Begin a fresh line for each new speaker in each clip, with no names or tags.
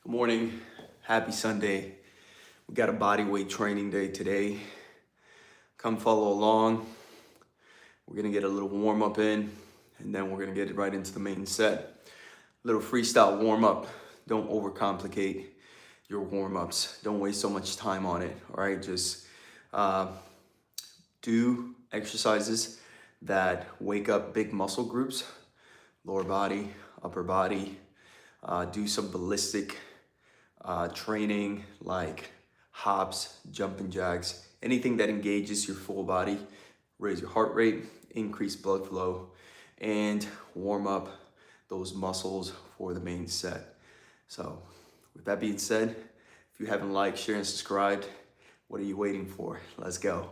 Good morning, happy Sunday. We got a body weight training day today. Come follow along. We're gonna get a little warm up in and then we're gonna get it right into the main set. Little freestyle warm up. Don't overcomplicate your warm ups. Don't waste so much time on it, all right? Just do exercises that wake up big muscle groups, lower body, upper body. Do some ballistic training like hops, jumping jacks, anything that engages your full body, raise your heart rate, increase blood flow, and warm up those muscles for the main set. So with that being said, if you haven't liked, shared, and subscribed, what are you waiting for? Let's go.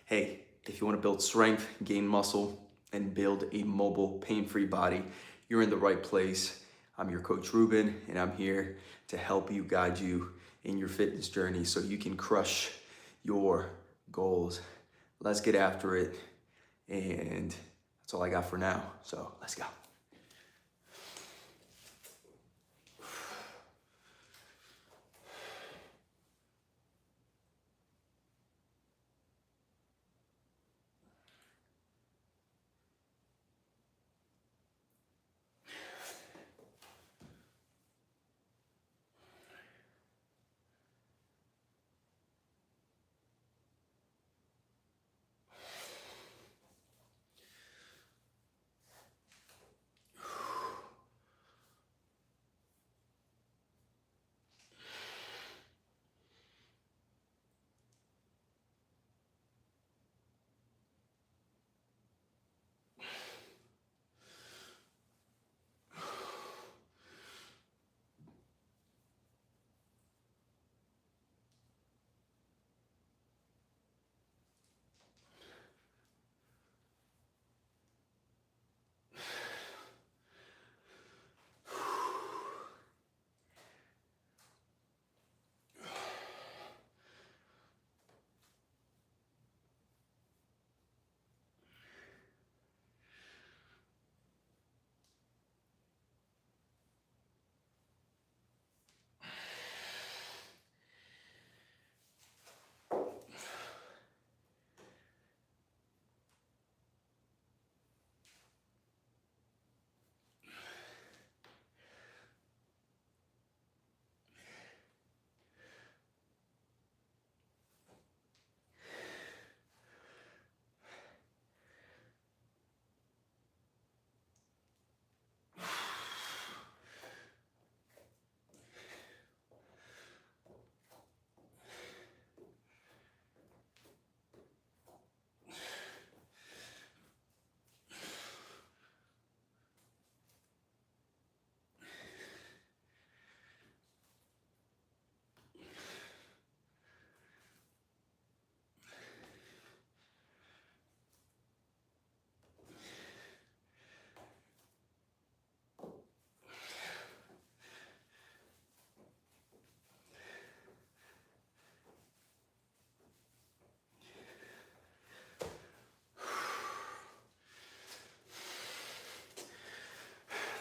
Hey, if you want to build strength, gain muscle, and build a mobile, pain-free body, you're in the right place. I'm your coach Ruben, and I'm here to help you, guide you in your fitness journey so you can crush your goals. Let's get after it, and that's all I got for now. So let's go.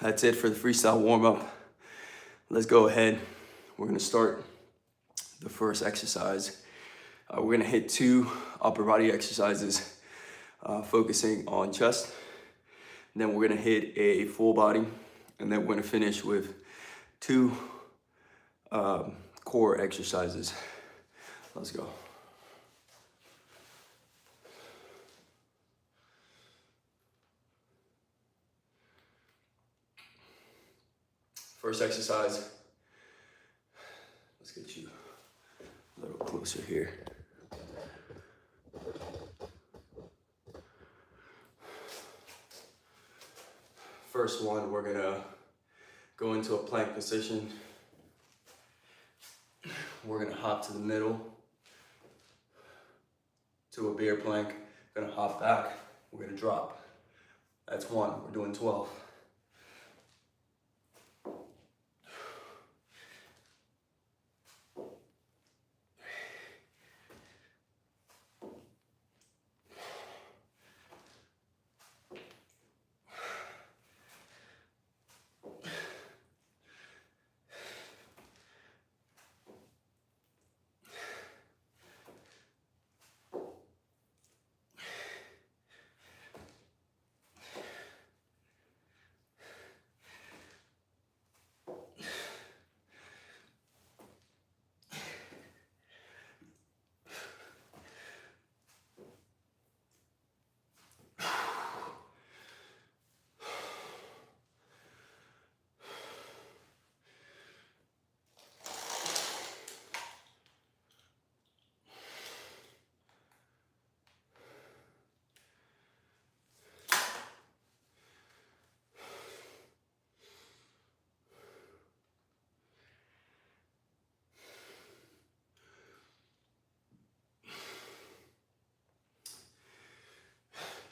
That's it for the freestyle warm-up. Let's go ahead. We're gonna start the first exercise. We're gonna hit 2 upper body exercises, focusing on chest. And then we're gonna hit a full body. And then we're gonna finish with 2 core exercises. Let's go. First exercise, let's get you a little closer here. First one, we're gonna go into a plank position. We're gonna hop to the middle to a bear plank. Gonna hop back, we're gonna drop. That's 1, we're doing 12.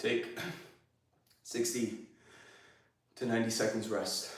Take 60 to 90 seconds rest.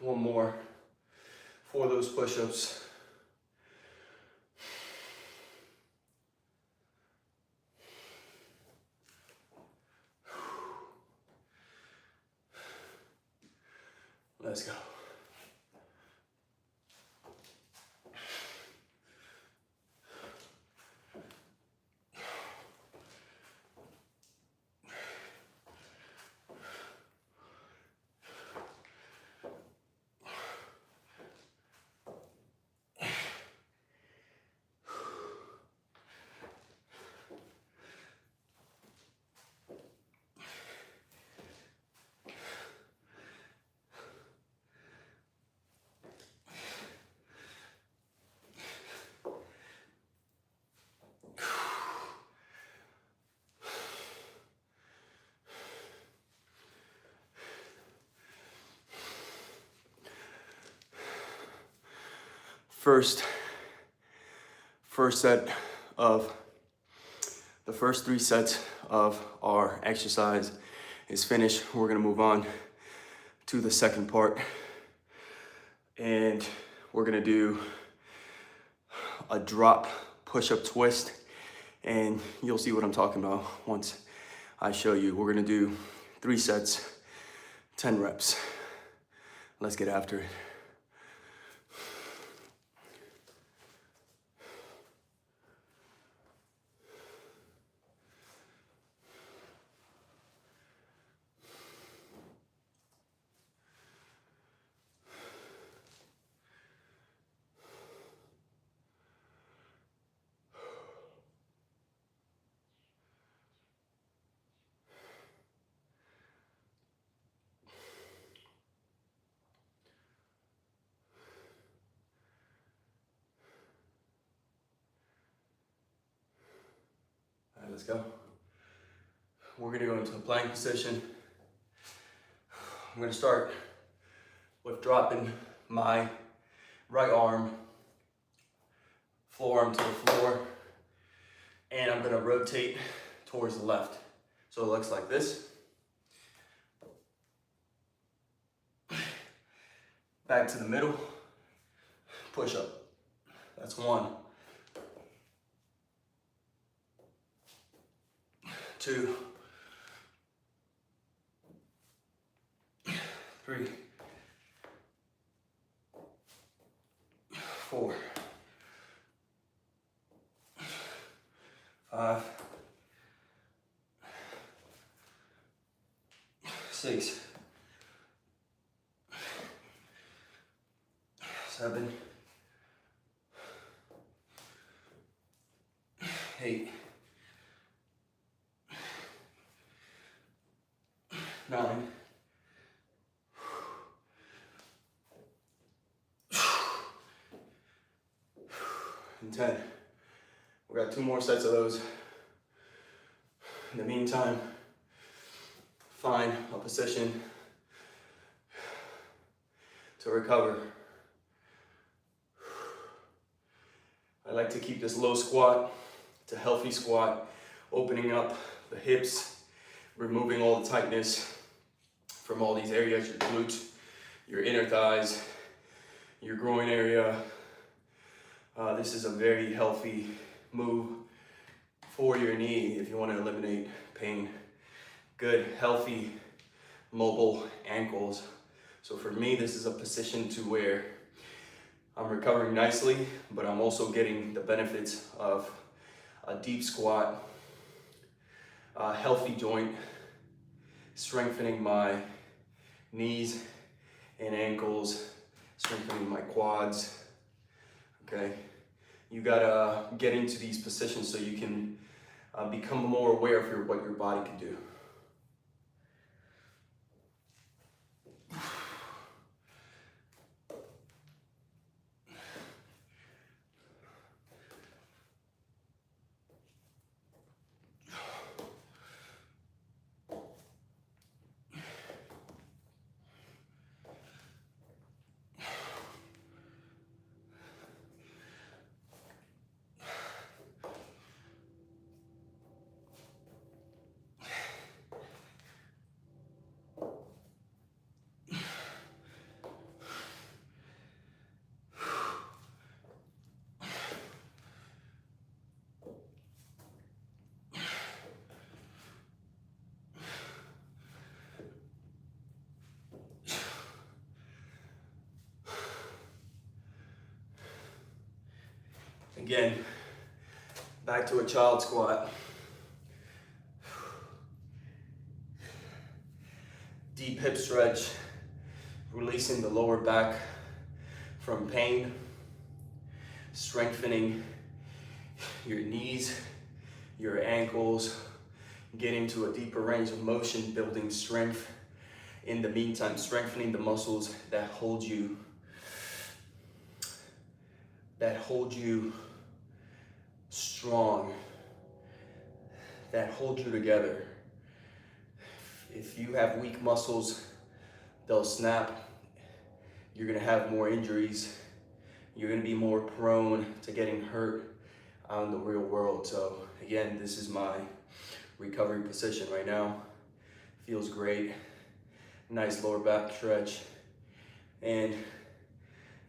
One more for those push-ups. Let's go. First set of the first 3 sets of our exercise is finished. We're gonna move on to the second part, and we're gonna do a drop push-up twist, and you'll see what I'm talking about once I show you. We're gonna do 3 sets, 10 reps. Let's get after it. All right, let's go. We're gonna go into a plank position. I'm gonna start with dropping my right arm, forearm to the floor, and I'm gonna rotate towards the left. So it looks like this. Back to the middle, push up. That's 1, 2, 3, 4, 5, 6, 7, 8, and 10. We got 2 more sets of those. In the meantime, find a position to recover. I like to keep this low squat. It's a healthy squat, opening up the hips, removing all the tightness from all these areas, your glutes, your inner thighs, your groin area. This is a very healthy move for your knee if you want to eliminate pain. Good, healthy, mobile ankles. So for me, this is a position to where I'm recovering nicely, but I'm also getting the benefits of a deep squat, a healthy joint, strengthening my knees and ankles, strengthening my quads, okay? You gotta get into these positions so you can become more aware of what your body can do. Again, back to a child squat. Deep hip stretch, releasing the lower back from pain, strengthening your knees, your ankles, getting to a deeper range of motion, building strength. In the meantime, strengthening the muscles that hold you strong, that hold you together. If you have weak muscles, they'll snap. You're gonna have more injuries. You're gonna be more prone to getting hurt out in the real world. So again, this is my recovery position right now. Feels great. Nice lower back stretch. And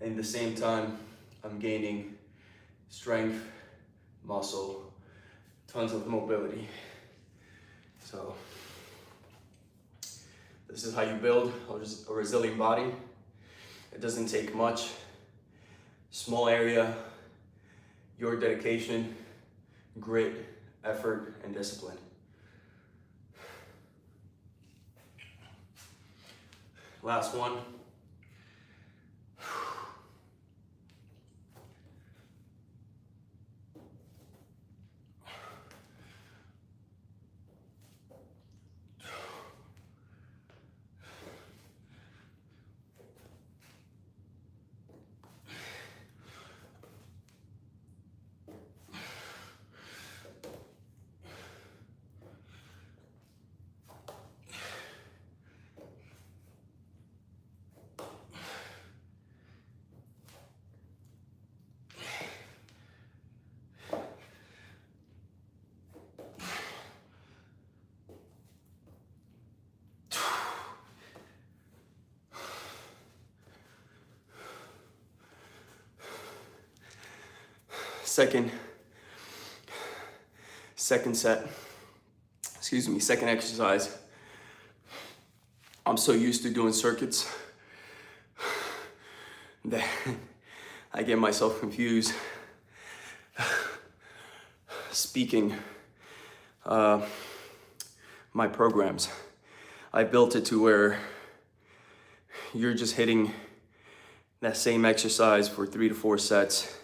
at the same time, I'm gaining strength, muscle, tons of mobility. So this is how you build a resilient body. It doesn't take much. Small area, your dedication, grit, effort, and discipline. Last one. Second exercise. I'm so used to doing circuits that I get myself confused speaking my programs. I built it to where you're just hitting that same exercise for 3 to 4 sets.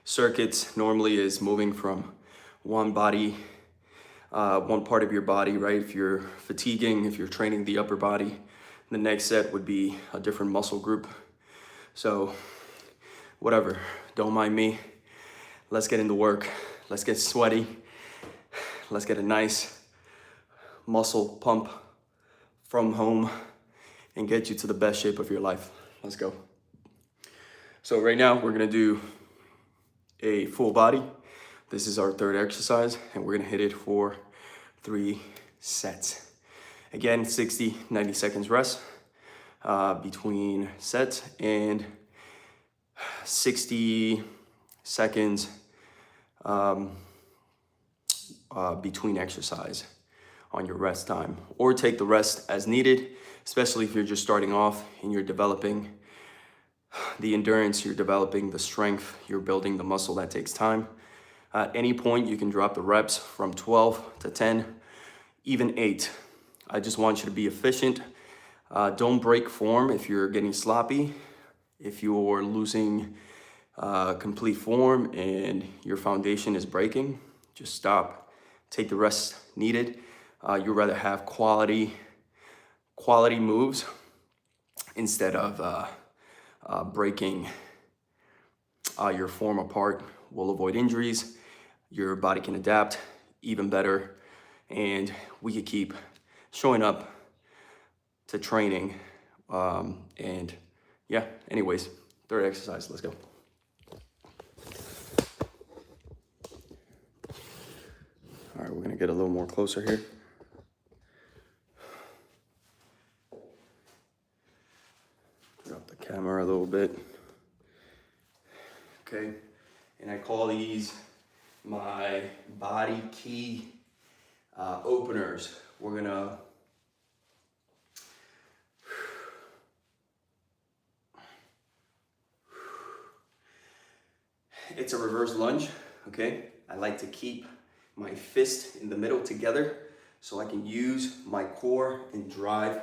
Circuits normally is moving from one part of your body, right? If you're fatiguing, if you're training the upper body, the next set would be a different muscle group. So whatever, don't mind me. Let's get into work. Let's get sweaty. Let's get a nice muscle pump from home and get you to the best shape of your life. Let's go. So right now we're gonna do a full body. This is our third exercise and we're gonna hit it for 3 sets. Again, 60, 90 seconds rest between sets and 60 seconds between exercise on your rest time, or take the rest as needed, especially if you're just starting off and you're developing the endurance, you're developing the strength, you're building the muscle. That takes time. At any point, you can drop the reps from 12 to 10, even 8. I just want you to be efficient. Don't break form if you're getting sloppy. If you're losing complete form and your foundation is breaking, just stop. Take the rest needed. You'd rather have quality moves instead of breaking your form apart. Will avoid injuries. Your body can adapt even better, and we could keep showing up to training. And yeah, anyways, third exercise, let's go. All right, we're gonna get a little more closer here. Drop the camera a little bit. Okay, and I call these my body key openers. We're gonna it's a reverse lunge, okay? I like to keep my fist in the middle together so I can use my core and drive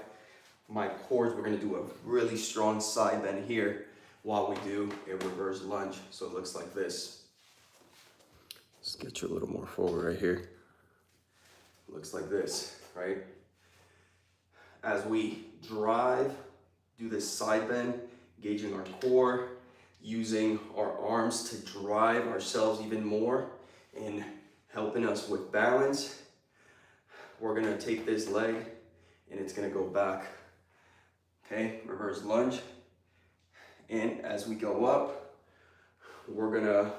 my quads. We're gonna do a really strong side bend here while we do a reverse lunge. So it looks like this. Let's get you a little more forward right here. Looks like this, right? As we drive, do this side bend, engaging our core, using our arms to drive ourselves even more and helping us with balance. We're gonna take this leg and it's gonna go back. Okay, reverse lunge. And as we go up, we're gonna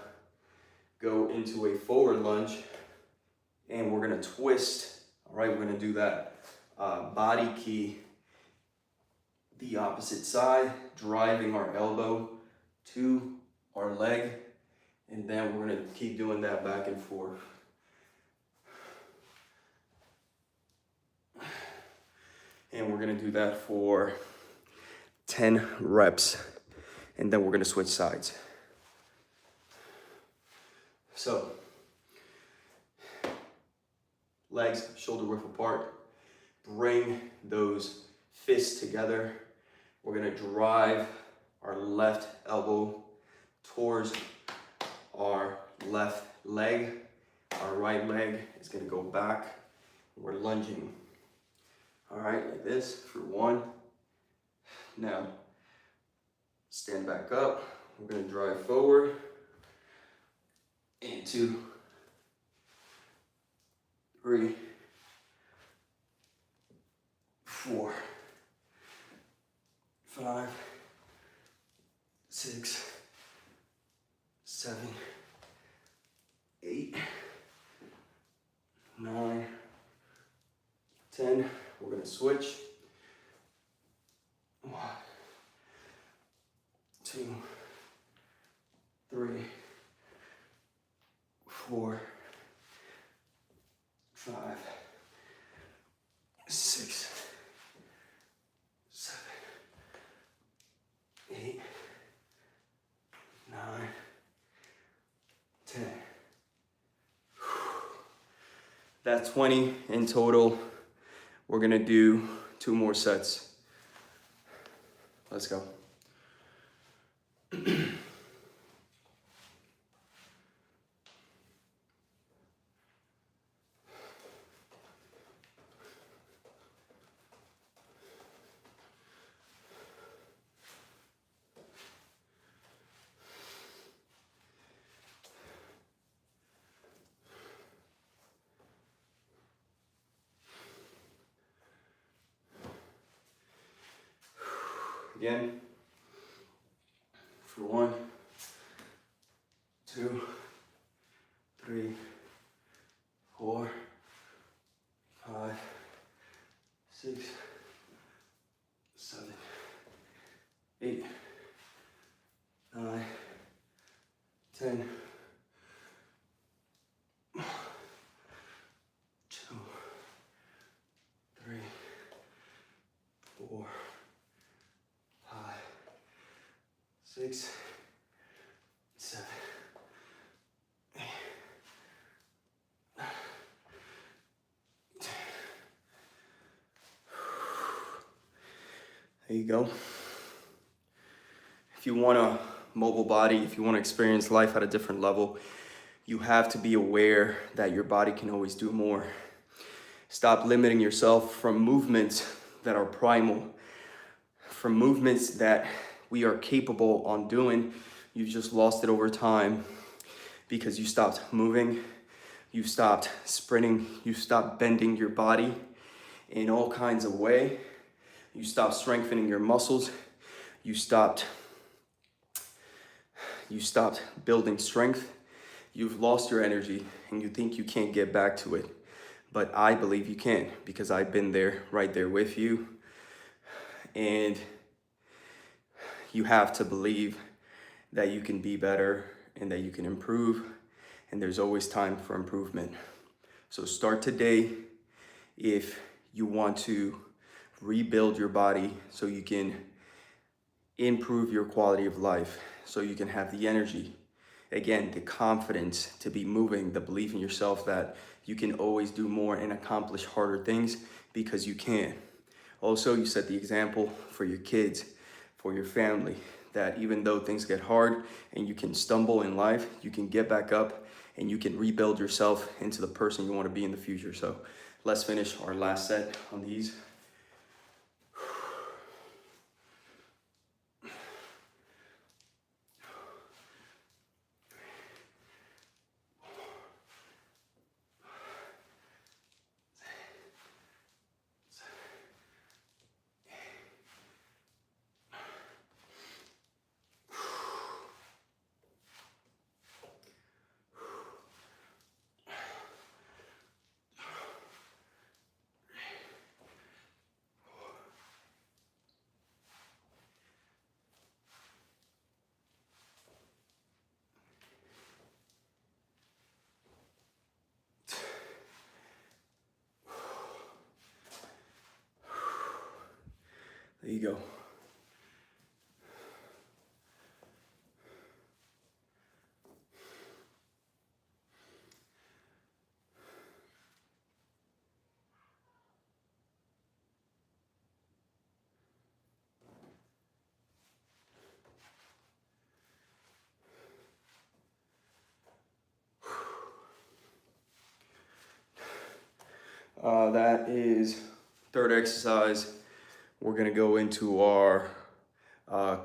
go into a forward lunge and we're gonna twist. All right, we're gonna do that body key, the opposite side, driving our elbow to our leg, and then we're gonna keep doing that back and forth. And we're gonna do that for 10 reps, and then we're gonna switch sides. So, legs shoulder width apart, bring those fists together. We're gonna drive our left elbow towards our left leg. Our right leg is gonna go back. We're lunging. All right, like this for 1. Now, stand back up. We're gonna drive forward. And 2, 3, 4, 5, 6, 7, 8, 9, 10. We're gonna switch. 1, 2, 3, 4, 5, 6, 7, 8, 9, 10. That's 20 in total. We're gonna do 2 more sets. Let's go. Again, for 1, 2, 3, 4, 5, 6, 7, 8, 9, 10, 2, 3, 4, 5, 6, 7, 8, 9, 10. There you go. If you want a mobile body, if you want to experience life at a different level, you have to be aware that your body can always do more. Stop limiting yourself from movements that are primal, from movements that we are capable on doing. You've just lost it over time because you stopped moving, you stopped sprinting, you stopped bending your body in all kinds of ways. You stopped strengthening your muscles. You stopped building strength. You've lost your energy and you think you can't get back to it. But I believe you can, because I've been there, right there with you. And you have to believe that you can be better and that you can improve. And there's always time for improvement. So start today if you want to rebuild your body so you can improve your quality of life, so you can have the energy, again, the confidence to be moving, the belief in yourself that you can always do more and accomplish harder things, because you can. Also, you set the example for your kids, for your family, that even though things get hard and you can stumble in life, you can get back up and you can rebuild yourself into the person you want to be in the future. So let's finish our last set on these. There you go. That is third exercise. We're gonna go into our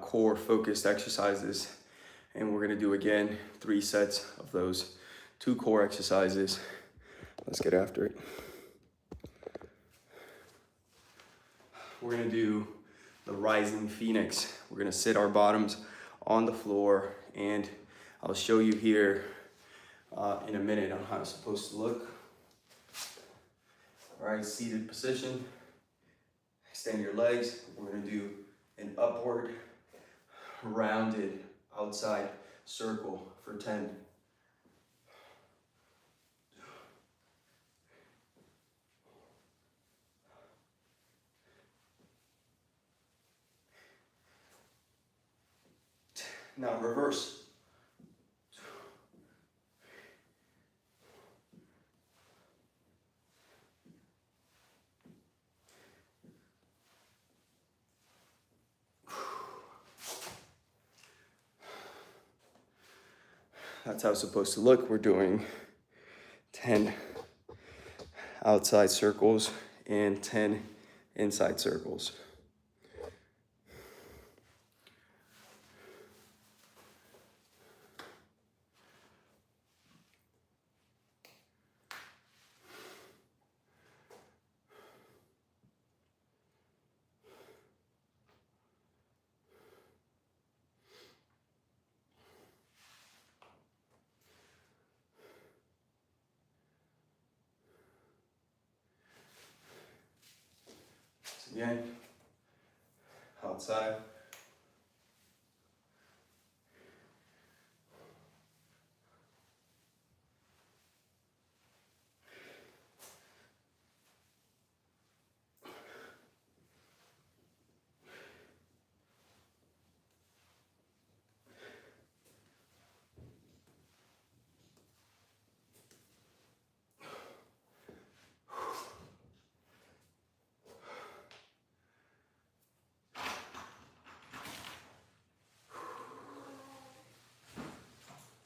core focused exercises, and we're gonna do again 3 sets of those 2 core exercises. Let's get after it. We're gonna do the rising phoenix. We're gonna sit our bottoms on the floor, and I'll show you here in a minute on how it's supposed to look. All right, seated position. Extend your legs. We're gonna do an upward, rounded outside circle for 10. Now reverse. That's how it's supposed to look. We're doing 10 outside circles and 10 inside circles. again. Outside.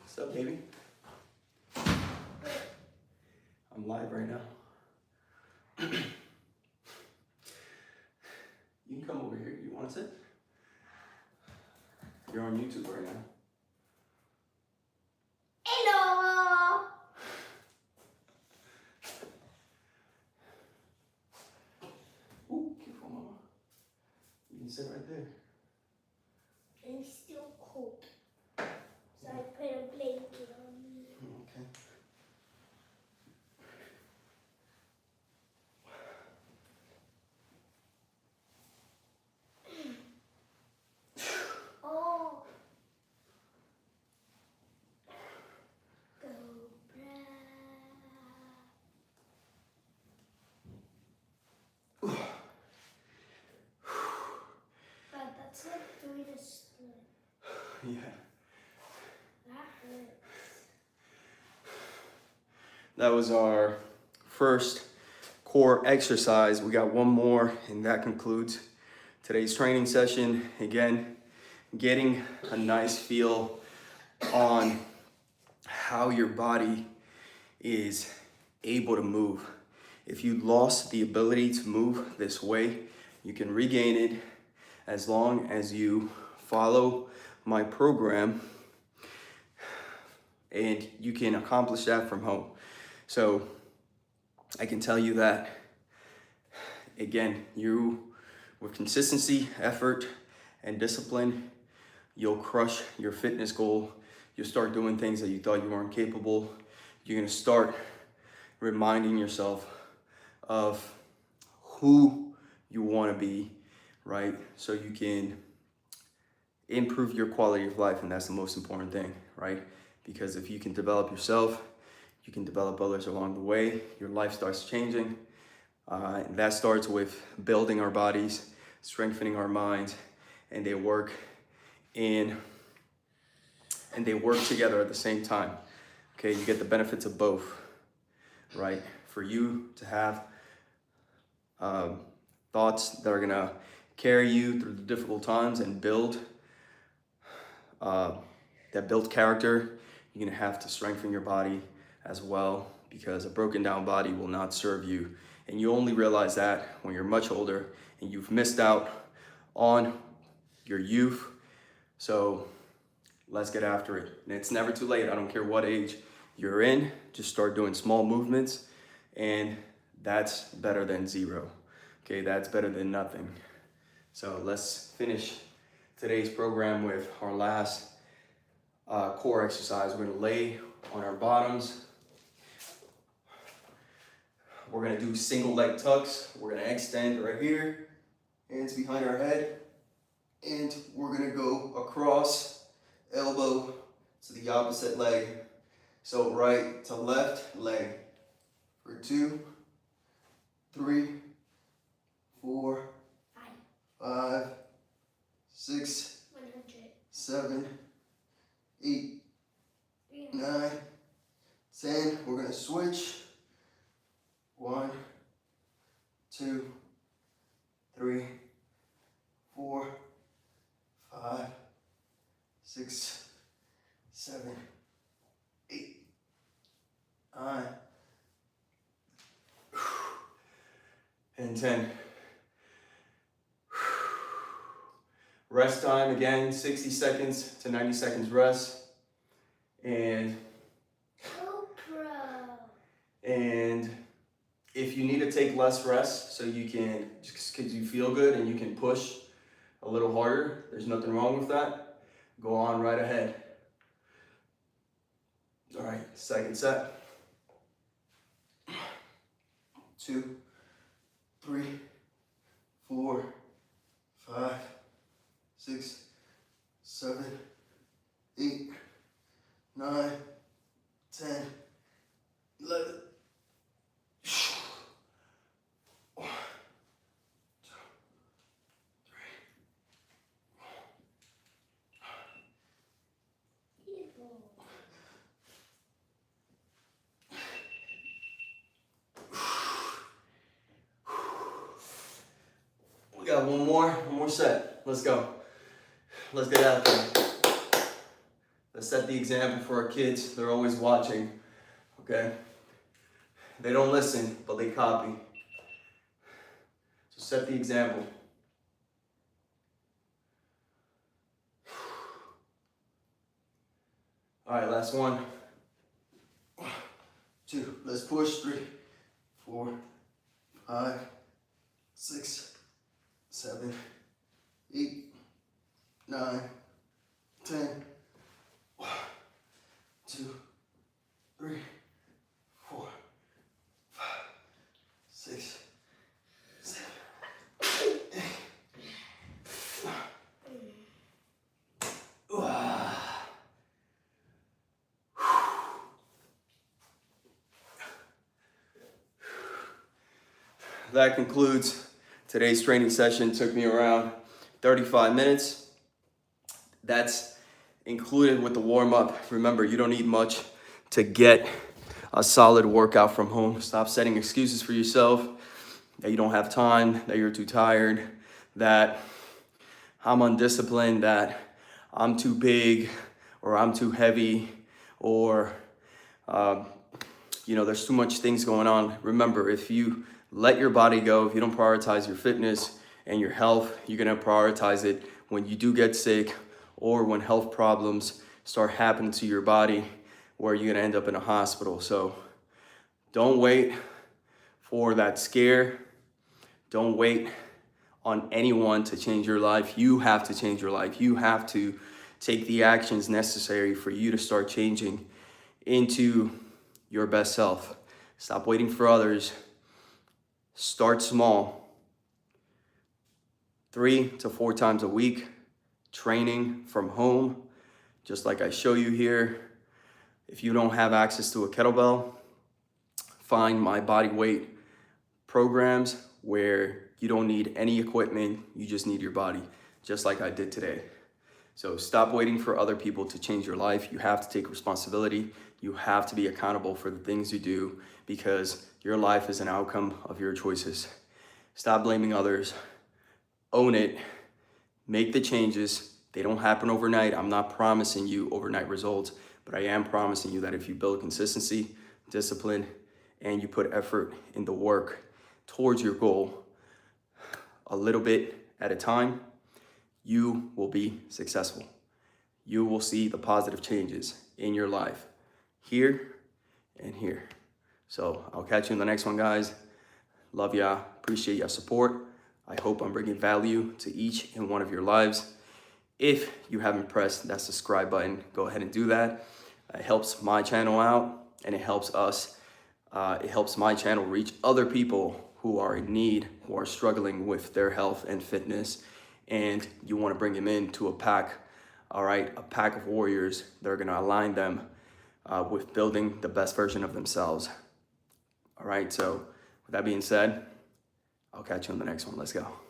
What's up, baby? I'm live right now. You can come over here. You want to sit? You're on YouTube right now.
Hello.
Ooh, careful, mama. You can sit right there.
I'm still cold, so I put a blanket on me.
Okay.
Oh. Go, But that's like doing a split.
Yeah.
That hurts.
That was our first core exercise. We got one more, and that concludes today's training session. Again, getting a nice feel on how your body is able to move. If you lost the ability to move this way, you can regain it as long as you follow my program, and you can accomplish that from home. So I can tell you that, again, with consistency, effort, and discipline, you'll crush your fitness goal. You'll start doing things that you thought you weren't capable. You're gonna start reminding yourself of who you wanna be, right? So you can improve your quality of life, and that's the most important thing, right? Because if you can develop yourself, you can develop others along the way. Your life starts changing. And that starts with building our bodies, strengthening our minds, and they work together at the same time. Okay, you get the benefits of both, right? For you to have thoughts that are gonna carry you through the difficult times and build character, you're gonna have to strengthen your body as well, because a broken down body will not serve you. And you only realize that when you're much older and you've missed out on your youth. So let's get after it. And it's never too late. I don't care what age you're in, just start doing small movements, and that's better than zero. Okay, that's better than nothing. So let's finish today's program with our last core exercise. We're gonna lay on our bottoms. We're gonna do single leg tucks. We're gonna extend right here, hands behind our head, and we're gonna go across, elbow to the opposite leg. So right to left leg for 2, 3, 4, 5, 6, 7, 8, 9, 10. We're gonna switch. 1, 2, 3, 4, 5, 6, 7, 8, 9, and 10. Rest time again, 60 seconds to 90 seconds rest. And if you need to take less rest, so you can, just because you feel good and you can push a little harder, there's nothing wrong with that. Go on right ahead. All right, second set. 2, 3, 4, 5, 6, 7, 8, 9, 10, 11. We got one more set. Let's go. Let's get out there. Let's set the example for our kids. They're always watching, okay? They don't listen, but they copy. So set the example. All right, last one. 2, let's push. 3, 4, 5, 6, 7, 8, 9, 10. 1, 2, 3, 4, 5, 6, 7, 8. That concludes today's training session. It took me around 35 minutes. That's included with the warm-up. Remember, you don't need much to get a solid workout from home. Stop setting excuses for yourself that you don't have time, that you're too tired, that I'm undisciplined, that I'm too big, or I'm too heavy, or there's too much things going on. Remember, if you let your body go, if you don't prioritize your fitness and your health, you're gonna prioritize it when you do get sick or when health problems start happening to your body where you're gonna end up in a hospital. So don't wait for that scare. Don't wait on anyone to change your life. You have to change your life. You have to take the actions necessary for you to start changing into your best self. Stop waiting for others. Start small. 3 to 4 times a week, training from home, just like I show you here. If you don't have access to a kettlebell, find my body weight programs where you don't need any equipment, you just need your body, just like I did today. So stop waiting for other people to change your life. You have to take responsibility. You have to be accountable for the things you do because your life is an outcome of your choices. Stop blaming others. Own it. Make the changes. They don't happen overnight. I'm not promising you overnight results, but I am promising you that if you build consistency, discipline, and you put effort in the work towards your goal, a little bit at a time, you will be successful. You will see the positive changes in your life here and here. So I'll catch you in the next one, guys. Love ya. Appreciate your support. I hope I'm bringing value to each and one of your lives. If you haven't pressed that subscribe button, go ahead and do that. It helps my channel out and it helps us. It helps my channel reach other people who are in need, who are struggling with their health and fitness, and you want to bring them into a pack, all right? A pack of warriors that are going to align them with building the best version of themselves. All right, so with that being said, I'll catch you on the next one. Let's go.